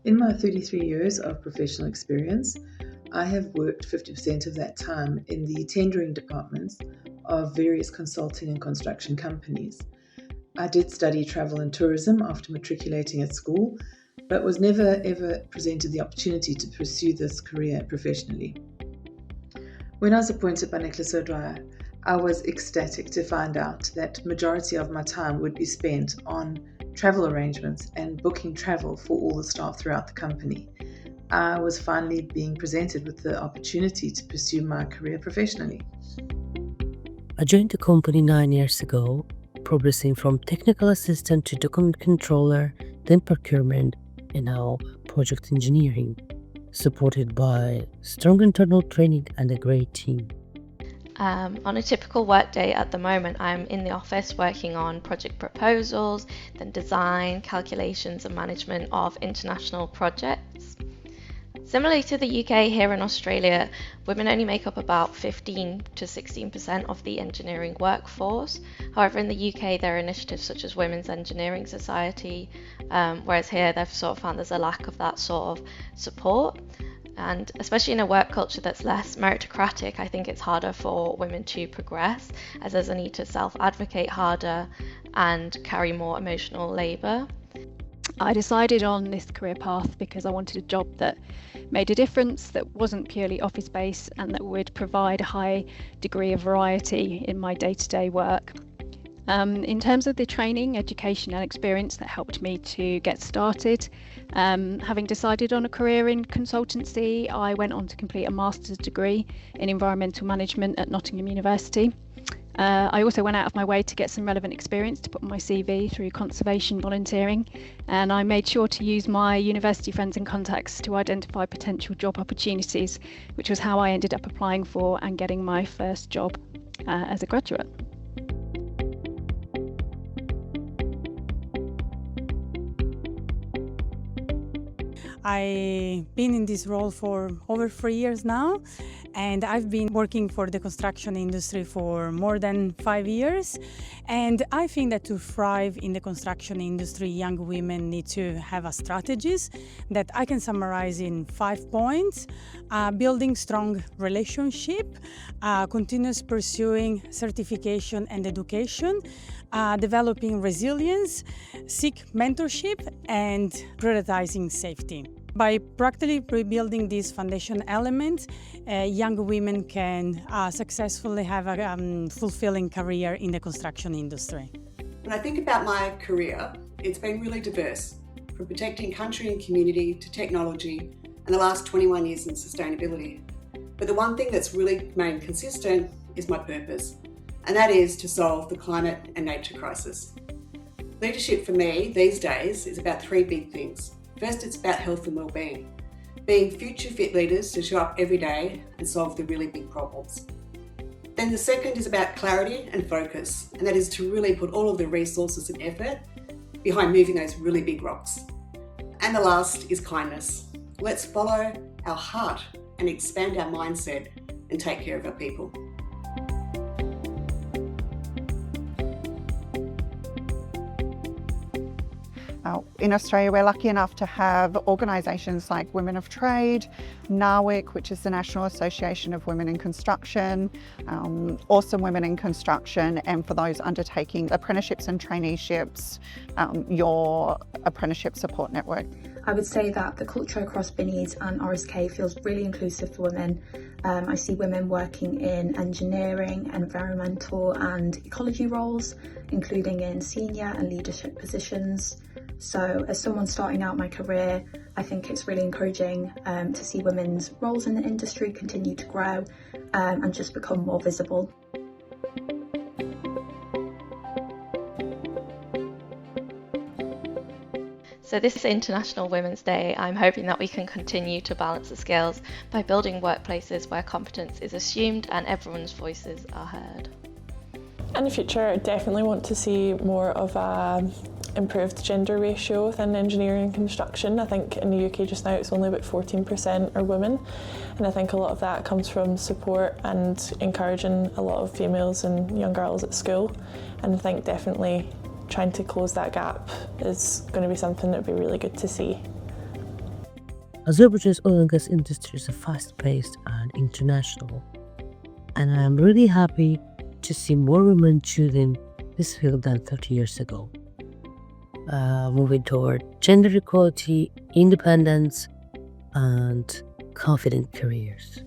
In my 33 years of professional experience, I have worked 50% of that time in the tendering departments of various consulting and construction companies. I did study travel and tourism after matriculating at school, but was never ever presented the opportunity to pursue this career professionally. When I was appointed by Nicholas O'Dwyer, I was ecstatic to find out that majority of my time would be spent on travel arrangements and booking travel for all the staff throughout the company. I was finally being presented with the opportunity to pursue my career professionally. I joined the company 9 years ago, progressing from technical assistant to document controller, then procurement, and now project engineering, supported by strong internal training and a great team. On a typical workday at the moment, I'm in the office working on project proposals, then design, calculations and management of international projects. Similarly to the UK, here in Australia, women only make up about 15 to 16% of the engineering workforce. However, in the UK, there are initiatives such as Women's Engineering Society, whereas here they've sort of found there's a lack of that sort of support. And especially in a work culture that's less meritocratic, I think it's harder for women to progress, as there's a need to self-advocate harder and carry more emotional labour. I decided on this career path because I wanted a job that made a difference, that wasn't purely office-based, and that would provide a high degree of variety in my day-to-day work. In terms of the training, education and experience that helped me to get started, having decided on a career in consultancy, I went on to complete a master's degree in environmental management at Nottingham University. I also went out of my way to get some relevant experience to put on my CV through conservation volunteering, and I made sure to use my university friends and contacts to identify potential job opportunities, which was how I ended up applying for and getting my first job as a graduate. I've been in this role for over 3 years now, and I've been working for the construction industry for more than 5 years. And I think that to thrive in the construction industry, young women need to have a strategies that I can summarize in 5 points. Building strong relationship, continuous pursuing certification and education, developing resilience, seek mentorship, and prioritizing safety. By practically rebuilding these foundation elements, young women can successfully have a fulfilling career in the construction industry. When I think about my career, it's been really diverse, from protecting country and community to technology, and the last 21 years in sustainability. But the one thing that's really remained consistent is my purpose, and that is to solve the climate and nature crisis. Leadership for me these days is about 3 big things. First, it's about health and well-being, being future fit leaders to show up every day and solve the really big problems. Then the second is about clarity and focus, and that is to really put all of the resources and effort behind moving those really big rocks. And the last is kindness. Let's follow our heart and expand our mindset and take care of our people. In Australia, we're lucky enough to have organisations like Women of Trade, NAWIC, which is the National Association of Women in Construction, Awesome Women in Construction, and for those undertaking apprenticeships and traineeships, your apprenticeship support network. I would say that the culture across Binnies and RSK feels really inclusive for women. I see women working in engineering, environmental and ecology roles, including in senior and leadership positions. So as someone starting out my career, I think it's really encouraging to see women's roles in the industry continue to grow and just become more visible. So this is International Women's Day. I'm hoping that we can continue to balance the scales by building workplaces where competence is assumed and everyone's voices are heard. In the future, I definitely want to see more of a improved gender ratio within engineering and construction. I think in the UK just now it's only about 14% are women, and I think a lot of that comes from support and encouraging a lot of females and young girls at school, and I think definitely trying to close that gap is going to be something that would be really good to see. Azerbaijan's oil and gas industry is fast-paced and international, and I am really happy to see more women choosing this field than 30 years ago. Moving toward gender equality, independence, and confident careers.